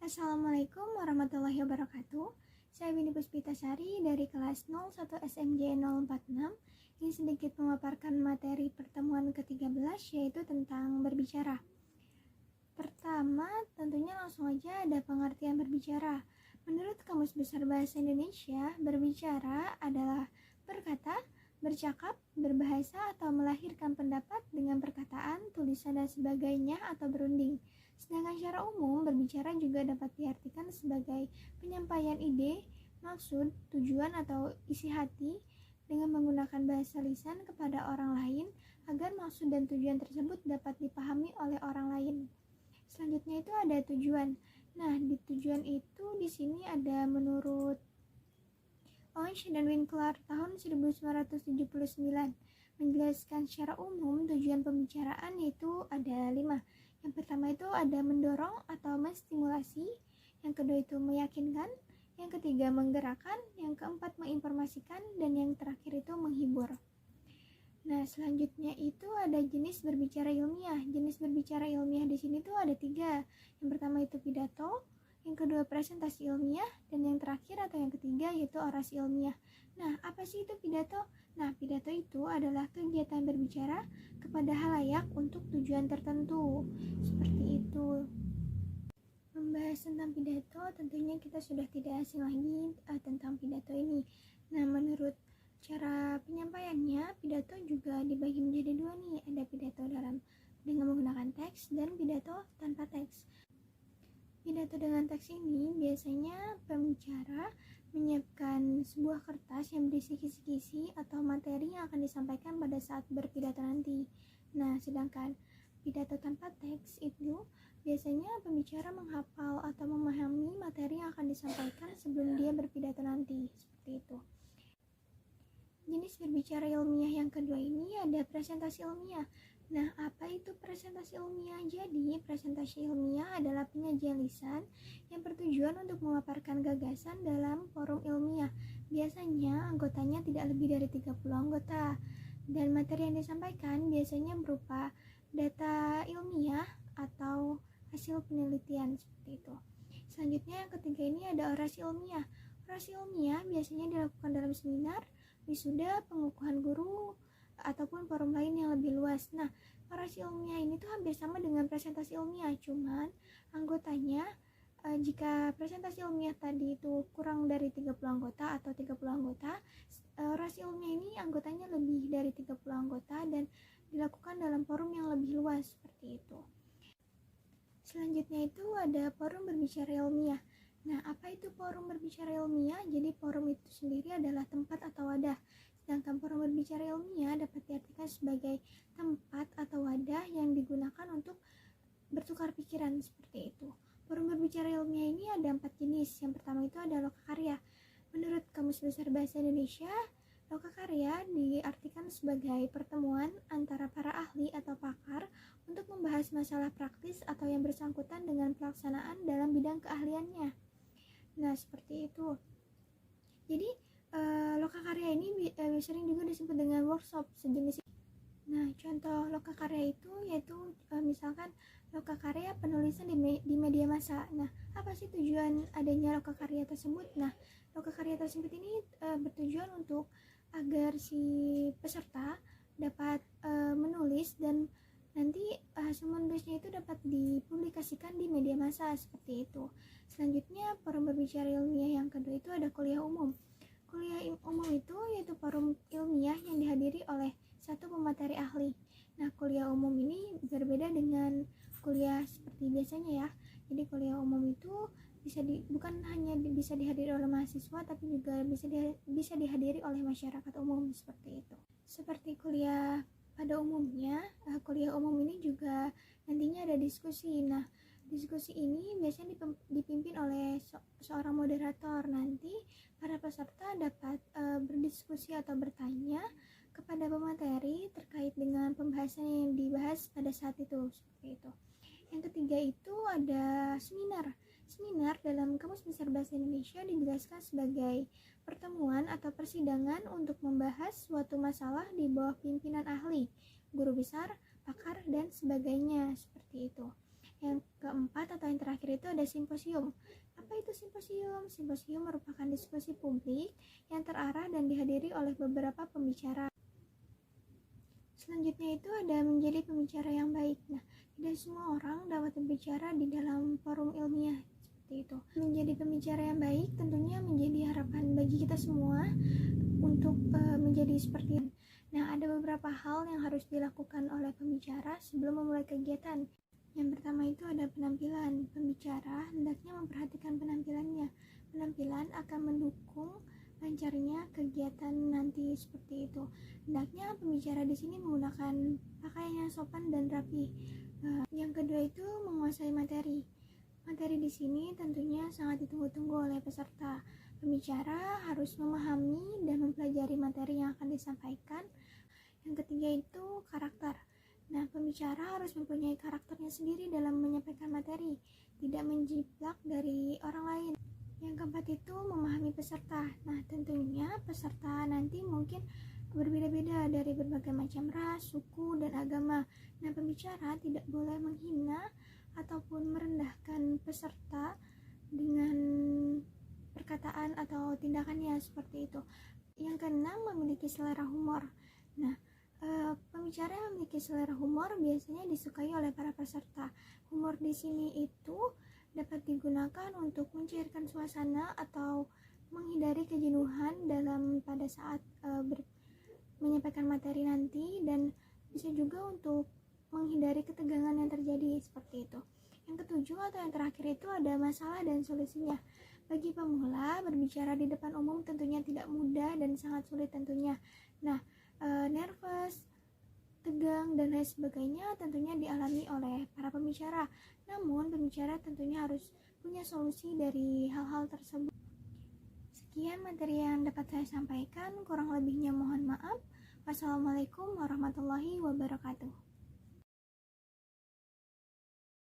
Assalamualaikum warahmatullahi wabarakatuh. Saya Winnie Puspitasari dari kelas 01 SMJ 046 yang sedikit memaparkan materi pertemuan ke-13 yaitu tentang berbicara. Pertama, tentunya langsung aja ada pengertian berbicara. Menurut Kamus Besar Bahasa Indonesia, berbicara adalah berkata, bercakap, berbahasa atau melahirkan pendapat dengan perkataan, tulisan dan sebagainya atau berunding. Sedangkan secara umum, berbicara juga dapat diartikan sebagai penyampaian ide, maksud, tujuan atau isi hati dengan menggunakan bahasa lisan kepada orang lain agar maksud dan tujuan tersebut dapat dipahami oleh orang lain. Selanjutnya itu ada tujuan. Nah, di tujuan itu di sini ada menurut Orange dan Winkler tahun 1979 menjelaskan secara umum tujuan pembicaraan yaitu ada 5. Yang pertama itu ada mendorong atau menstimulasi, yang kedua itu meyakinkan, yang ketiga menggerakkan, yang keempat menginformasikan, dan yang terakhir itu menghibur. Nah, selanjutnya itu ada jenis berbicara ilmiah. Jenis berbicara ilmiah di sini tuh ada 3. Yang pertama itu pidato, yang kedua presentasi ilmiah, dan yang terakhir atau yang ketiga yaitu orasi ilmiah. Nah, apa sih itu pidato? Nah, pidato itu adalah kegiatan berbicara kepada halayak untuk tujuan tertentu. Seperti itu. Membahas tentang pidato, tentunya kita sudah tidak asing lagi tentang pidato ini. Nah, menurut cara penyampaiannya, pidato juga dibagi menjadi 2 nih. Ada pidato dengan menggunakan teks dan pidato tanpa teks. Pidato dengan teks ini biasanya pembicara menyiapkan sebuah kertas yang berisi kisi-kisi atau materi yang akan disampaikan pada saat berpidato nanti. Nah, sedangkan pidato tanpa teks itu biasanya pembicara menghafal atau memahami materi yang akan disampaikan sebelum dia berpidato nanti. Seperti itu. Jenis berbicara ilmiah yang kedua ini ada presentasi ilmiah. Nah, apa itu presentasi ilmiah? Jadi, presentasi ilmiah adalah penyajian lisan yang bertujuan untuk memaparkan gagasan dalam forum ilmiah. Biasanya, anggotanya tidak lebih dari 30 anggota. Dan materi yang disampaikan biasanya berupa data ilmiah atau hasil penelitian, seperti itu. Selanjutnya, yang ketiga ini ada orasi ilmiah. Orasi ilmiah biasanya dilakukan dalam seminar, wisuda, pengukuhan guru, ataupun forum lain yang lebih luas. Nah, orasi ilmiah ini tuh hampir sama dengan presentasi ilmiah, cuman anggotanya jika presentasi ilmiah tadi itu kurang dari 30 anggota atau 30 anggota, orasi ilmiah ini anggotanya lebih dari 30 anggota dan dilakukan dalam forum yang lebih luas, seperti itu. Selanjutnya itu ada forum berbicara ilmiah. Nah, apa itu forum berbicara ilmiah? Jadi forum itu sendiri adalah tempat atau wadah. Sedangkan forum berbicara ilmiah dapat diartikan sebagai tempat atau wadah yang digunakan untuk bertukar pikiran, seperti itu. Forum berbicara ilmiah ini ada 4 jenis. Yang pertama itu ada lokakarya. Menurut Kamus Besar Bahasa Indonesia, lokakarya diartikan sebagai pertemuan antara para ahli atau pakar untuk membahas masalah praktis atau yang bersangkutan dengan pelaksanaan dalam bidang keahliannya. Nah, seperti itu. Jadi, lokakarya ini sering juga disebut dengan workshop sejenis. Nah, contoh lokakarya itu yaitu misalkan lokakarya penulisan di media massa. Nah, apa sih tujuan adanya lokakarya tersebut? Nah, lokakarya tersebut ini bertujuan untuk agar si peserta dapat menulis dan nanti hasil menulisnya itu dapat dipublikasikan di media massa, seperti itu. Selanjutnya, forum berbicara ilmiah yang kedua itu ada kuliah umum. Kuliah umum itu yaitu forum ilmiah yang dihadiri oleh satu pemateri ahli. Nah, kuliah umum ini berbeda dengan kuliah seperti biasanya ya. Jadi kuliah umum itu bukan hanya bisa dihadiri oleh mahasiswa, tapi juga bisa dihadiri oleh masyarakat umum, seperti itu. Seperti kuliah pada umumnya, kuliah umum ini juga nantinya ada diskusi. Nah, diskusi ini biasanya dipimpin oleh seorang moderator. Nanti para peserta dapat berdiskusi atau bertanya kepada pemateri terkait dengan pembahasan yang dibahas pada saat itu, seperti itu. Yang ketiga itu ada seminar. Seminar dalam Kamus Besar Bahasa Indonesia dijelaskan sebagai pertemuan atau persidangan untuk membahas suatu masalah di bawah pimpinan ahli, guru besar, pakar, dan sebagainya, seperti itu. Yang keempat atau yang terakhir itu ada simposium. Apa itu simposium? Simposium merupakan diskusi publik yang terarah dan dihadiri oleh beberapa pembicara. Selanjutnya itu ada menjadi pembicara yang baik. Nah, tidak semua orang dapat berbicara di dalam forum ilmiah seperti itu. Menjadi pembicara yang baik tentunya menjadi harapan bagi kita semua untuk menjadi seperti ini. Nah, ada beberapa hal yang harus dilakukan oleh pembicara sebelum memulai kegiatan. Yang pertama itu ada penampilan. Pembicara hendaknya memperhatikan penampilannya. Penampilan akan mendukung lancarnya kegiatan nanti seperti itu. Hendaknya pembicara di sini menggunakan pakaian yang sopan dan rapi. Yang kedua itu menguasai materi. Materi di sini tentunya sangat ditunggu-tunggu oleh peserta. Pembicara harus memahami dan mempelajari materi yang akan disampaikan. Yang ketiga itu karakter. Nah, pembicara harus mempunyai karakternya sendiri dalam menyampaikan materi, tidak menjiplak dari orang lain. Yang keempat itu memahami peserta. Nah, tentunya peserta nanti mungkin berbeda-beda dari berbagai macam ras, suku, dan agama. Nah, pembicara tidak boleh menghina ataupun merendahkan peserta dengan perkataan atau tindakannya seperti itu. Yang keenam, memiliki selera humor. Nah, pembicara yang memiliki selera humor biasanya disukai oleh para peserta. Humor di sini itu dapat digunakan untuk mencairkan suasana atau menghindari kejenuhan pada saat menyampaikan materi nanti, dan bisa juga untuk menghindari ketegangan yang terjadi seperti itu. Yang ketujuh atau yang terakhir itu ada masalah dan solusinya. Bagi pemula, berbicara di depan umum tentunya tidak mudah dan sangat sulit tentunya. Nah, nervous, tegang, dan lain sebagainya tentunya dialami oleh para pembicara. Namun, pembicara tentunya harus punya solusi dari hal-hal tersebut. Sekian materi yang dapat saya sampaikan, kurang lebihnya mohon maaf. Wassalamualaikum warahmatullahi wabarakatuh.